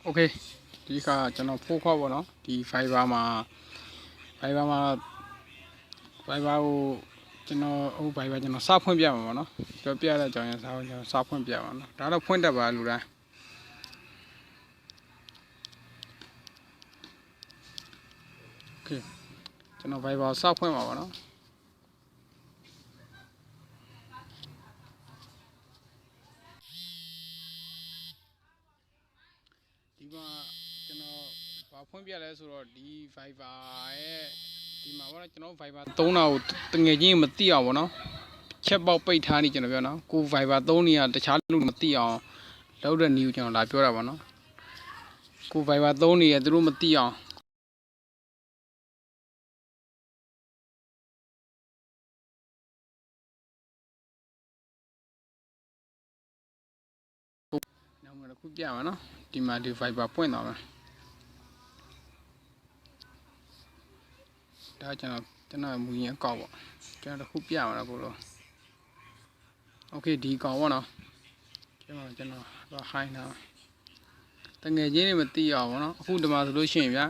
OK ဒီကကျွန်တော်ဖိုးခေါ်ပေါ့နော်ဒီ Fiber မှာ Fiber ကိုကျွန်တော်Fiber ကျွန်တော်စဖွင့်ပြမှာပေါ့နော်ပြောပြတဲ့အကြောင်းရင်းကျွန်တော်စဖွင့်ပြမှာနော်ဒါတော့ဖွင့်တတ်ပါလူတိုင်း OK ကျွန်တော် Fiber စဖွင့်မှာပေါ့နော်ဒီမှာကျွန်တော်ဘာဖွင့်ပြလဲဆိုတော့ဒီ Fiber ရဲ့ဒီမှာပေါ့နော်ကျွန်တော် Fiber သုံးတာကိုတငယ်ချင်းမသိအောင်ပေါ့နော်ချက်ပေါက်ပိတ်ထားနေကျွန်တော်ပြောနော်ကို Fiber သုံးနေရတခြားလူမသိအောင်လောက်တဲ့နည်းကိုကျွန်တော်လာပြောတာပေါ့နော်ကို Fiber သုံးနေရသူတို့မသိအောင်နောက်တစ်ခုပြမှာနော်ဒီမှာဒီ Fiber ပွင့်သွားမယ်ဒါကျွန်တော်မူရင်းအကောက်ပေါ့ကျွန်တော်တစ်ခုပြမှာတော့ကိုလို OK ဒီကောင်ပေါ့နော်ကျွန်တော်တော့ high နာတငယ်ချင်းတွေမသိအောင်ပေါ့နော်အခုဒီမှာဆိုလို့ရှိရင်ဗျာ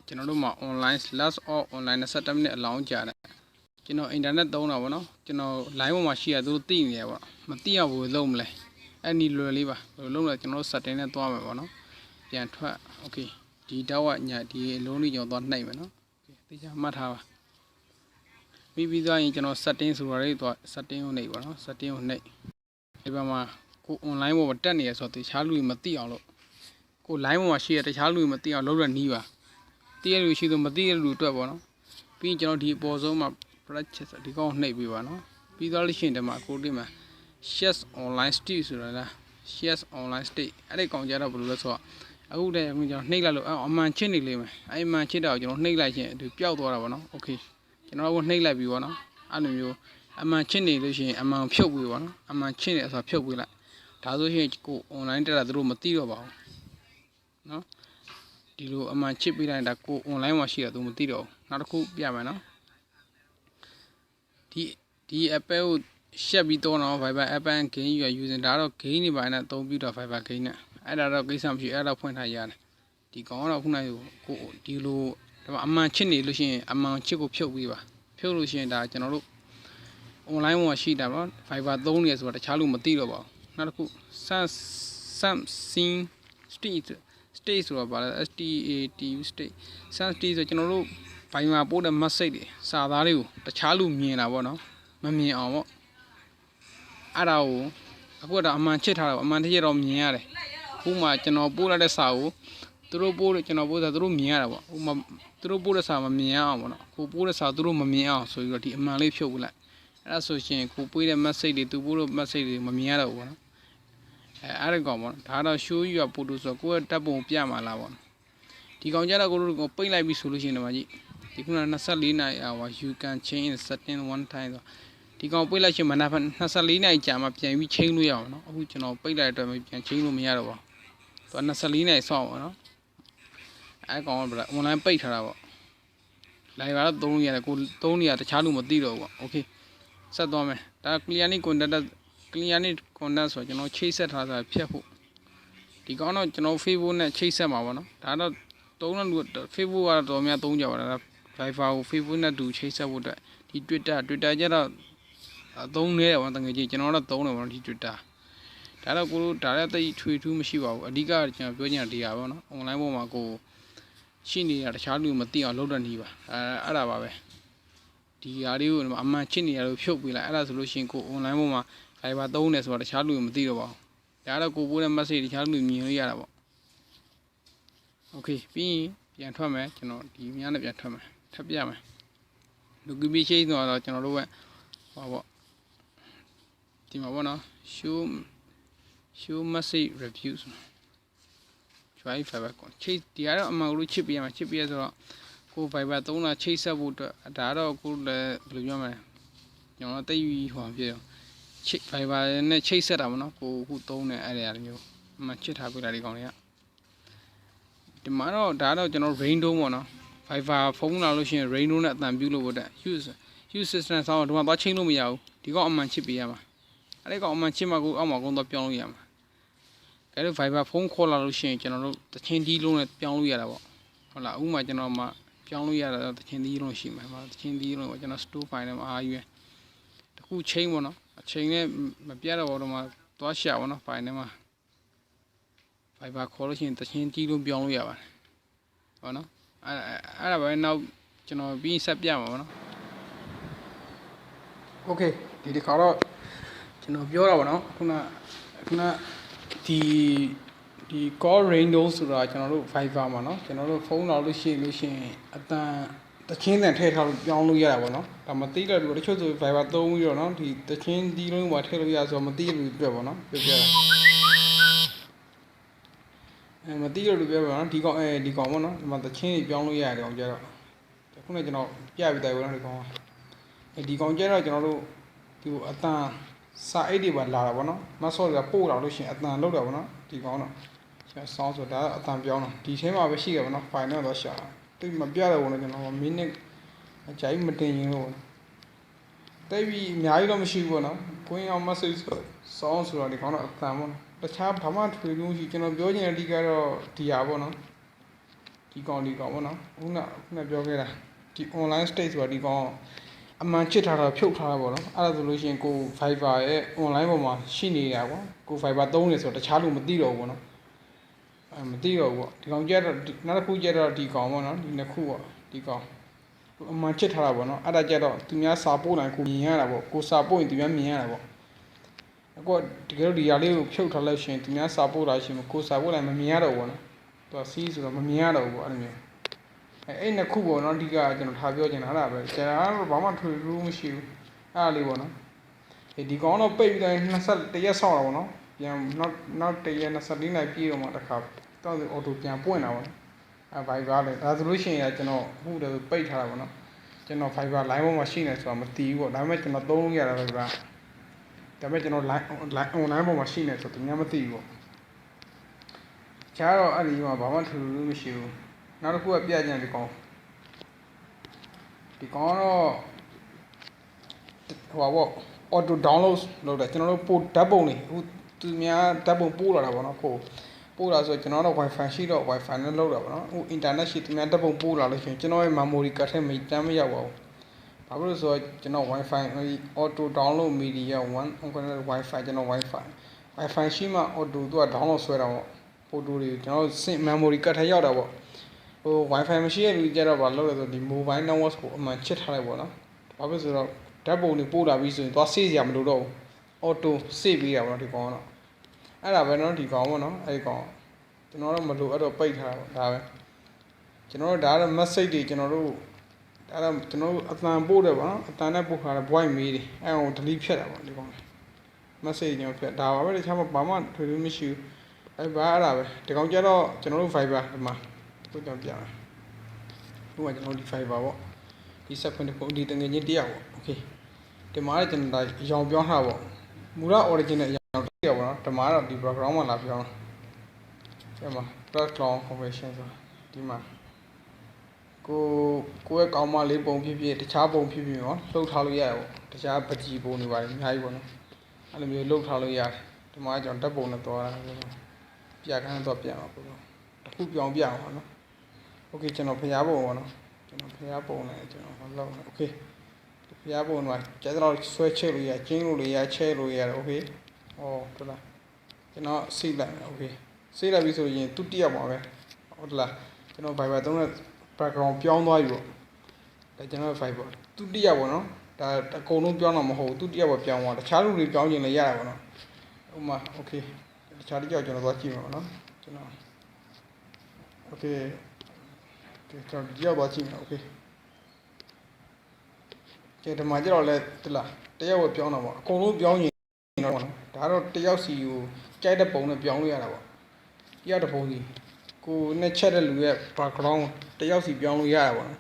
ကျွန်တော်တို့မှာ online last of online 27 မိနစ်အလောင်းကြာတယ်ကျွန်တော် internet သုံးတာပေါ့နော်ကျွန်တော် line ပေါ်မှာရှိရသူတို့သိနေရပေါ့မသိအောင်ဘယ်လိုလုပ်မလဲအဲ့ဒီလွယ်လေးပါဘယ်လိုလုပ်လဲကျွန်တော် setting နဲ့သွားမယ်ပေါ့နော်ပြန်ထွက် OK ဒီတော့ညဒီအလုံးလေးကျွန်တော်သွားနှိပ်မယ်နော်သိချာမှတ်ထားပါပြီးသွားရင်ကျွန်တော် setting ဆိုတာလေးသွား setting ကိုနှိပ်ပါနော် setting ကိုနှိပ်ဒီဘက်မှာကို online ပေါ်မှာတက်နေရဆိုတော့တခြားလူတွေမသိအောင်လို့ကို line ပေါ်မှာရှိရတခြားလူတွေမသိအောင်လုပ်ရနီးပါသိရလူရှိသူမသိရလူအတွက်ပေါ့နော်ပြီးရင်ကျွန်တော်ဒီအပေါ်ဆုံးမှာ practice ဒီကောင်နှိပ်ပြီးပါနော်ပြီးသွားလို့ရှိရင်ဒီမှာကိုဒီမှာ share online state ဆိုတာလား share online state အဲ့ဒီကောင်ကြတော့ဘယ်လိုလဲဆိုတော့အခုတည်းကကျွန်တော်နှိပ်လိုက်လို့အမှန်ချစ်နေလိမ့်မယ်အဲ့အမှန်ချစ်တာကိုကျွန်တော်နှိပ်လိုက်ချင်းဒီပျောက်သွားတာပေါ့နော် okay ကျွန်တော်ကနှိပ်လိုက်ပြီပေါ့နော်အဲ့လိုမျိုးအမှန်ချစ်နေလို့ရှိရင်အမှန်ဖြုတ်ပြီးပေါ့နော်အမှန်ချစ်နေဆိုဖြုတ်ပြီးလိုက်ဒါဆိုရင်ကို online တက်တာသူတို့မသိတော့ပါဘူးနော်ဒီလိုအမှန်ချစ်ပြီးလိုက်တာကို online မှာရှိတာသူမသိတော့ဘူးနောက်တစ်ခုပြမယ်နော်ဒီ app ကိုရှက်ပြီးတော့နော် Viber app and game ယူ using ဒါတော့ game တွေပိုင်းနဲ့အသုံးပြုတာ Viber game နဲ့အဲ့ဒါတော့ကိစ္စမရှိအဲ့ဒါဖွင့်ထားရတယ်ဒီကောင်ကတော့ခုနကကိုဒီလိုအမှန်ချစ်နေလို့ရှိရင်အမှန်ချစ်ကိုဖြုတ်ပြီးပါဖြုတ်လို့ရှိရင်ဒါကျွန်တော်တို့ online မှာရှိတာပေါ့ Viber သုံးနေဆိုတော့တခြားလူမသိတော့ပါဘူးနောက်တစ်ခု Samsung state ဆိုတော့ဗာလဲ STAT state state ဆိုကျွန်တော်တို့ Viber ပို့တဲ့ message တွေစာသားတွေကိုတခြားလူမြင်တာပေါ့နော်မမြင်အောင်ပေါ့အဲ့ဒါကိုအခုတော့အမှန်ချစ်ထားတာပေါ့အမှန်တကယ်တော့မြင်ရတယ်ခုမှကျွန်တော်ပို့လိုက်တဲ့စာကိုသူတို့ပို့လို့ကျွန်တော်ပို့တာသူတို့မြင်ရတာပေါ့ဥမာသူတို့ပို့တဲ့စာမမြင်အောင်ပေါ့နော်ကိုပို့တဲ့စာသူတို့မမြင်အောင်ဆိုပြီးတော့ဒီအမှန်လေးဖြုတ်ပလိုက်အဲ့ဒါဆိုရှင်ကိုပို့တဲ့ message တွေသူပို့တဲ့ message တွေမမြင်ရတော့ဘူးပေါ့နော်အဲ့ဒါကောင်ပေါ့ဒါတော့ show you ပို့လို့ဆိုကိုယ့်ရဲ့တပ်ပုံပြမှာလားပေါ့ဒီကောင်ကြတော့ကိုတို့ပိတ်လိုက်ပြီဆိုလို့ရှိရင်တော့ဒီခုန24နာရီ hour you can change setting one time ဆိုဒီကောင်ပိတ်လိုက်ရှင်မနက်24နာရီကြာမှပြန်ပြီးချိန်လို့ရအောင်နော်အခုကျွန်တော်ပိတ်လိုက်တဲ့အတွက်ပြန်ချိန်လို့မရတော့ပါဘူးသူ24နာရီစောင့်ပါနော်အဲ့ကောင်က online ပိတ်ထားတာပေါ့ live ကတော့သုံးလို့ရတယ်ကိုသုံးနေရတခြားလူမသိတော့ဘူးပေါ့ okay ဆက်သွားမယ်ဒါ clearly contact ဆိုကျွန်တော်ချိတ်ဆက်ထားတာဖြတ်ဖို့ဒီကောင်တော့ကျွန်တော် Facebook နဲ့ချိတ်ဆက်မှာပေါ့နော်ဒါတော့သုံးတဲ့လူ Facebook ကတော့များသုံးကြပါလား Viber ကို Facebook နဲ့တူချိတ်ဆက်ဖို့အတွက်ဒီ Twitter ကျတော့သုံးနေတယ်ပေါ့တကယ်ကြီးကျွန်တော်တော့သုံးတယ်ပေါ့ဒီ Twitter ဒါတော့ကိုဒါလည်းတိတ်ထွေထူးမရှိပါဘူးအဓိကကျွန်တော်ပြောချင်တာဒီဟာပေါ့နော် online ပေါ်မှာကိုရှိနေတာတခြားလူမသိအောင်လုပ်တဲ့နည်းပါအဲ့ဒါပါပဲဒီဟာလေးကိုအမှန်ချစ်နေရလို့ဖြုတ်ပေးလိုက်အဲ့ဒါဆိုလို့ရှိရင်ကို online ပေါ်မှာ Viber သုံးနေဆိုတော့တခြားလူမသိတော့ပါဘူးဒါတော့ကိုပို့တဲ့ message တခြားလူမြင်လို့ရတာပေါ့ okay ပြီးရင်ပြန်ထွက်မယ်ကျွန်တော်ဒီများနဲ့ပြန်ထွက်မယ်ထပ်ပြမယ် notification ဆိုတော့ကျွန်တော်တို့ကဟောပေါ့ဒီမှာပေါ့နော် show message reviews try Viber ကိုချိတ်ဒီကတော့အမှန်လို့ချစ်ပြရမှာချစ်ပြရဆိုတော့ကို Viber သုံးတာချိတ်ဆက်ဖို့အတွက်ဒါတော့ကိုလည်းဘယ်လိုပြောမလဲကျွန်တော်တိတ်ပြီးဟောပြတော့ချိတ် Viber နဲ့ချိတ်ဆက်တာပေါ့နော်ကိုခုသုံးတဲ့အဲ့ဒီအမျိုးအမှန်ချစ်ထားပြတာဒီကောင်တွေကဒီမှာတော့ဒါတော့ကျွန်တော် rain dome ပေါ့နော် Viber ဖုန်းလာလို့ရှိရင် rain dome နဲ့အတန်ပြုလို့ပေါ့တဲ့ use system ဆောင်းတော့ဒီမှာသွားချိန်လို့မရဘူးဒီကောင်အမှန်ချစ်ပြရမှာအဲ့ဒီကောင်အမှန်ချစ်မှကိုအောက်မှာကုန်းတော့ပြောင်းလို့ရမှာ ဲလို့ Viber ဖုန်းခေါ်လာလို့ရှိရင်ကျွန်တော်တို့တချင်းဒီလုံးနဲ့ပြောင်းလို့ရတာပေါ့ဟုတ်လားဥပမာကျွန်တော်မှပြောင်းလို့ရတာတချင်းဒီလုံးရှိမှာပါတချင်းဒီလုံးကိုကျွန်တော် store file နဲ့မှာအားယူရတခုချိန်ပေါ့နော်အချိန်နဲ့မပြတ်တော့တော့မှသွားရှာပေါ့နော် file နဲ့မှာ Viber ခေါ်လို့ရှိရင်တချင်းဒီလုံးပြောင်းလို့ရပါတယ်ဟုတ်နော်အဲ့ဒါပဲနောက်ကျွန်တော်ပြီးဆက်ပြမှာပေါ့နော် Okay ဒီတစ်ခါတော့ကျွန်တော်ပြောတာပေါ့နော်ခုနဒီ call window ဆိုတာကျွန်တော်တို့ Viber မှာเนาะကျွန်တော်တို့ဖုန်းလာလို့ရှိရင်အတန်တချင်းတန်ထည့်ထားလို့ပြောင်းလို့ရတာပေါ့နော်ဒါမသိတဲ့လူတချို့ဆို Viber သုံးပြီးတော့เนาะဒီတချင်းဒီလုံးမှာထည့်လို့ရဆိုတော့မသိတဲ့လူပြပေါ့နော်ပြပြမသိတဲ့လူပြပေါ့နော်ဒီကောင်ပေါ့နော်ဒီမှာတချင်းကြီးပြောင်းလို့ရတယ်အောင်ကြတော့ခုနကကျွန်တော်ပြပြတယ်ပေါ့နော်ဒီကောင်ဒီကောင်ကျတော့ကျွန်တော်တို့ဒီအတန်စာအိတ်တွေပါလာတာပေါ့နော်မဆော့ကပို့လာလို့ရှိရင်အတန်လောက်တာပေါ့နော်ဒီကောင်တော့ဆောင်းဆိုတာအတန်ပြောင်းတာဒီထဲမှာပဲရှိရပါတော့ file နဲ့တော့ရှာတိတ်မပြရဘူးနော်ကျွန်တော်မိနစ်အကြိုက်မတင်ရင်လို့တိတ်ပြီးအများကြီးတော့မရှိဘူးပေါ့နော်ကိုင်းအောင် message ဆောင်းဆိုတော့ဒီကောင်တော့အတန်ပေါ့နော်တခြားဘာမှထွေလို့ရှိကျွန်တော်ပြောချင်တဲ့အဓိကတော့ဒီဟာပေါ့နော်ဒီကောင်ပေါ့နော်ခုနပြောခဲ့တာဒီ online state ဆိုတာဒီကောင်အမှန်ချစ်ထားတာဖြုတ်ထားတာပေါ့နော်အဲ့ဒါဆိုလို့ရှိရင်ကို Viber ရဲ့ online ပေါ်မှာရှိနေတာပေါ့ကို Viber သုံးနေဆိုတော့တခြားလူမသိတော့ဘူးပေါ့နော်မသိတော့ဘူးပေါ့ဒီကောင်ကျတော့နောက်တစ်ခုကျတော့ဒီကောင်ပေါ့နော်ဒီနှစ်ခုပေါ့ဒီကောင်အမှန်ချစ်ထားတာပေါ့နော်အဲ့ဒါကျတော့သူများစာပို့နိုင်ကိုမြင်ရတာပေါ့ကိုစာပို့ရင်သူများမြင်ရတာပေါ့အခုတကယ်လို့ဒီຢာလေးကိုဖြုတ်ထားလိုက်ရှင်သူများစာပို့လာရှင်ကိုစာပို့လိုက်မမြင်ရတော့ဘူးပေါ့နော်သူကစီးဆိုတော့မမြင်ရတော့ဘူးပေါ့အဲ့လိုမျိုးအဲ့နှစ်ခုပေါ့နော်အဓိကကျွန်တော်ထားပြောချင်တာအဲ့ဒါပဲကျန်တာတော့ဘာမှထွေလို့မရှိဘူးအဲ့ဒါလေးပေါ့နော်ဒီကောင်တော့ပိတ်ပြီးတိုင်း21ရက်ဆောက်တာပေါ့နော်ပြန်နောက်1ရက်24နိုင်ပြည့်တော့မှတစ်ခါတောက်စီအော်တိုပြန်ပွင့်တာပေါ့အဲ့ Viber လေဒါဆိုလို့ရှိရင်ကျွန်တော်အခုတည်းပိတ်ထားတာပေါ့နော်ကျွန်တော် Viber line ပေါ်မှာရှိနေဆိုတာမသိဘူးပေါ့ဒါပေမဲ့ကျွန်တော်သုံးလို့ရတာ Viber ဒါပေမဲ့ကျွန်တော် line online ပေါ်မှာရှိနေဆိုသူများမသိဘူးပေါ့ကျတော့အဲ့ဒီမှာဘာမှထွေလို့မရှိဘူးနောက်တစ်ခုကပြကြတယ်ဒီကောင်တော့ဟိုပါပေါ့ auto download လုပ်တယ်ကျွန်တော်တို့ပို့ဓာတ်ပုံတွေအခုသူများဓာတ်ပုံပို့လာတာပေါ့နော်ပို့လာဆိုကျွန်တော်တို့ wifi ရှိတော့ wifi နဲ့လုပ်တာပေါ့နော်အခု internet ရှိသူများဓာတ်ပုံပို့လာလို့ရှိရင်ကျွန်တော်ရဲ့ memory card ထဲမှာတမ်းမရောက်ပါဘူးဘာဖြစ်လို့ဆိုတော့ကျွန်တော် wifi auto download media 1 wifi ကျွန်တော် wifi ရှိမှ auto သူက download ဆွဲတာပေါ့ photo တွေကျွန်တော် memory card ထဲရောက်တာပေါ့ဟို wifi မရှိတဲ့လူကြတော့ဘာလုပ်လဲဆိုဒီ mobile network ကိုအမှန်ချစ်ထားလိုက်ပေါ့နော်ဘာဖြစ်ဆိုတော့ဓာတ်ပုံတွေပို့လာပြီးဆိုရင်သွားစေးစရာမလိုတော့ဘူး auto စေးပေးတာပေါ့နော်ဒီကောင်ကတော့အဲ့ဒါပဲနော်ဒီကောင်ပေါ့နော်အဲ့ဒီကောင်ကျွန်တော်တို့မလိုအဲ့တော့ပိတ်ထားတာပေါ့ဒါပဲကျွန်တော်တို့ဒါကတော့ message တွေကျွန်တော်တို့အဲ့တော့ကျွန်တော်တို့အတန်ပို့တယ်ပေါ့နော်အတန်နဲ့ပို့ထားတဲ့ voice mail တွေအဲ့အောင် delete ဖြတ်တာပေါ့ဒီကောင် message ညောဖြတ်ဒါပါပဲတခြားဘာမှထွေလို့မရှိဘူးအဲ့ဒါပဲဒီကောင်ကျတော့ကျွန်တော်တို့ Viber ဒီမှာကိုကြောင်ပြမယ်ခုမှကျွန်တော်ဒီ Viber ပေါ့ဒီဆက်ဖွင့်တဲ့ပုံဒီတငယ်ချင်းတရားပေါ့ okay ဒီမှာလည်းကျွန်တော်အရောင်ပြောင်းထားပေါ့မူလ original အရောင်တရားပေါ့နော်ဒီမှာတော့ဒီ background မှာလာပြောင်းဒီမှာ background configuration ဆိုဒီမှာကိုယ့်ရဲ့ကောင်းမလေးပုံဖြစ်ဖြစ်တခြားပုံဖြစ်ဖြစ်နော်လှုပ်ထားလို့ရတယ်ပေါ့တခြားပကြီးပုံတွေပါတယ်အများကြီးပေါ့နော်အဲ့လိုမျိုးလှုပ်ထားလို့ရတယ်ဒီမှာကျွန်တော်ဓာတ်ပုံနဲ့သွားတာပြခန်းတော့ပြန်ပါပေါ့တစ်ခုပြောင်းပြအောင်ပါနော်โอเคကျွန်တော်ဖျားပုံပေါ့နော်ကျွန်တော်ဖျားပုံနဲ့ကျွန်တော်ဟောလောက်โอเคဖျားပုံမှာကျတော့ဆွဲချက်လို့ရကျင်းလို့ရချဲလို့ရတယ်โอเคဟောဟုတ်လားကျွန်တော်စိတ်လိုက်โอเคစိတ်လိုက်ပြီဆိုရင်သူတရက်ပါပဲဟုတ်လားကျွန်တော် Viber သုံးတဲ့ background ပြောင်းသွားပြီပေါ့ဒါကျွန်တော် Viber သူတရက်ပေါ့နော်ဒါအကုန်လုံးပြောင်းတော့မဟုတ်ဘူးသူတရက်ပေါ့ပြောင်းသွားတခြားလူတွေပြောင်းခြင်းလည်းရတာပေါ့နော်ဥမာโอเคတခြားတစ်ကြောက်ကျွန်တော်သွားကြည့်မှာပေါ့နော်ကျွန်တော်โอเคကျွန်တော်ကြောက်သွားကြည့်မှာโอเคကျေဒီမှာကျတော့လဲတလားတယောက်ပဲပြောင်းတာပေါ့အကုန်လုံးပြောင်းရင်တော့ပေါ့နော်ဒါတော့တယောက်စီကိုကြိုက်တဲ့ပုံနဲ့ပြောင်းလို့ရတာပေါ့တယောက်တစ်ပုံစီကိုနဲ့ချက်တဲ့လူရဲ့ background တယောက်စီပြောင်းလို့ရတာပေါ့နော်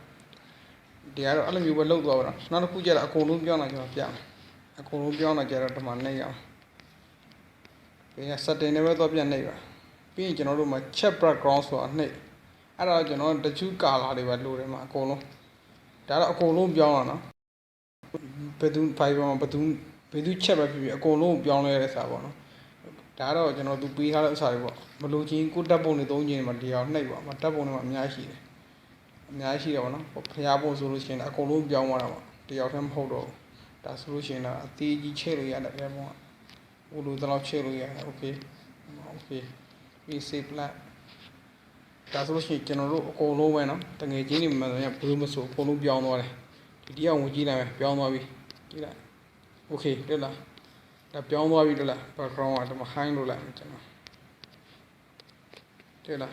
ဒီကတော့အဲ့လိုမျိုးပဲလုပ်သွားပါတော့နောက်တစ်ခုကျတော့အကုန်လုံးပြောင်းတာကျွန်တော်ပြမယ်အကုန်လုံးပြောင်းတာကျတော့ဒီမှာနှိပ်ရအောင်ဒီက setting နဲ့ပဲတော့ပြန်နှိပ်ပါပြီးရင်ကျွန်တော်တို့မှာ chat background ဆိုတာနှိပ်အဲ့ဒါကျွန်တော်တချို့ color တွေပဲလိုတယ်မှာအကုန်လုံးဒါတော့အကုန်လုံးပြောင်းတာနော်ဘယ်သူ Viber မှာဘယ်သူချက်ပဲဖြစ်ဖြစ်အကုန်လုံးပြောင်းလဲရတဲ့စာပေါ့နော်တ ဒါတော့ကျွန်တော်သူပေးထားတဲ့ဥစ္စာတွေပေါ့မလို့ချင်းကိုတက်ပုံတွေသုံးချင်းမှာတရားနှိပ်ပါမတက်ပုံတွေမှာအများကြီးရှိတယ်အများကြီးရှိတယ်ပေါ့နော်ဖျားပုံဆိုလို့ရှိရင်အကုန်လုံးပြောင်းသွားတာပေါ့တရားထက်မဟုတ်တော့ဒါဆိုလို့ရှိရင်အသေးကြီးချဲ့လို့ရတယ်အဲပေါ့ဟိုလိုတော့ချဲ့လို့ရတယ်โอเคပြီး save plan ဒါဆိုလို့ရှိရင်ကျွန်တော်တို့အကုန်လုံးပဲနော်တငယ်ချင်းတွေမှန်တယ်ဘယ်လိုမဆိုအကုန်လုံးပြောင်းသွားတယ်ဒီတရားဝင်ကြည့်လိုက်မယ်ပြောင်းသွားပြီကြည့်လိုက်โอเคတွေ့လားဒါပြောင်းသွားပြီတွေ့လား background ကဒီမှာ high လို့လိုက်မယ်ကျွန်တော်တွေ့လား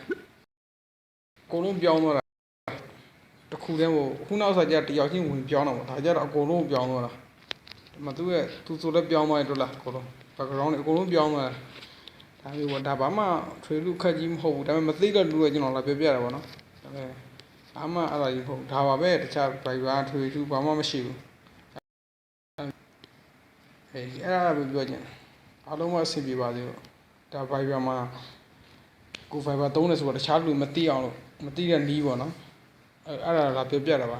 အကုန်လုံးပြောင်းသွားတာတခုတည်းမို့ခုနောက်ဆက်ကြတယောက်ချင်းဝင်ပြောင်းတော့ဒါကြတော့အကုန်လုံးပြောင်းသွားတာဒီမှာသူ့ရဲ့သူဆိုလည်းပြောင်းသွားတယ်တွေ့လားအကုန်လုံး background တွေအကုန်လုံးပြောင်းသွားတယ်ဒါမျိုးပေါ့ဒါဘာမှထွေလူခက်ကြီးမဟုတ်ဘူးဒါပေမဲ့မသိတဲ့လူကကျွန်တော်လာပြောပြတာပေါ့နော်ဒါပေမဲ့အားမအဲ့ဒါကြီးမဟုတ်ဒါပါပဲတခြား driver ထွေလူဘာမှမရှိဘူးအဲ့ဒါပဲပြောချင်အားလုံးမအဆင်ပြေပါသေးဘူးဒါ driver မှာကို driver သုံးတယ်ဆိုတော့တခြားလူမသိအောင်လို့မသိတဲ့နီးပေါ့နော်အဲ့ဒါလာပြောပြတာပါ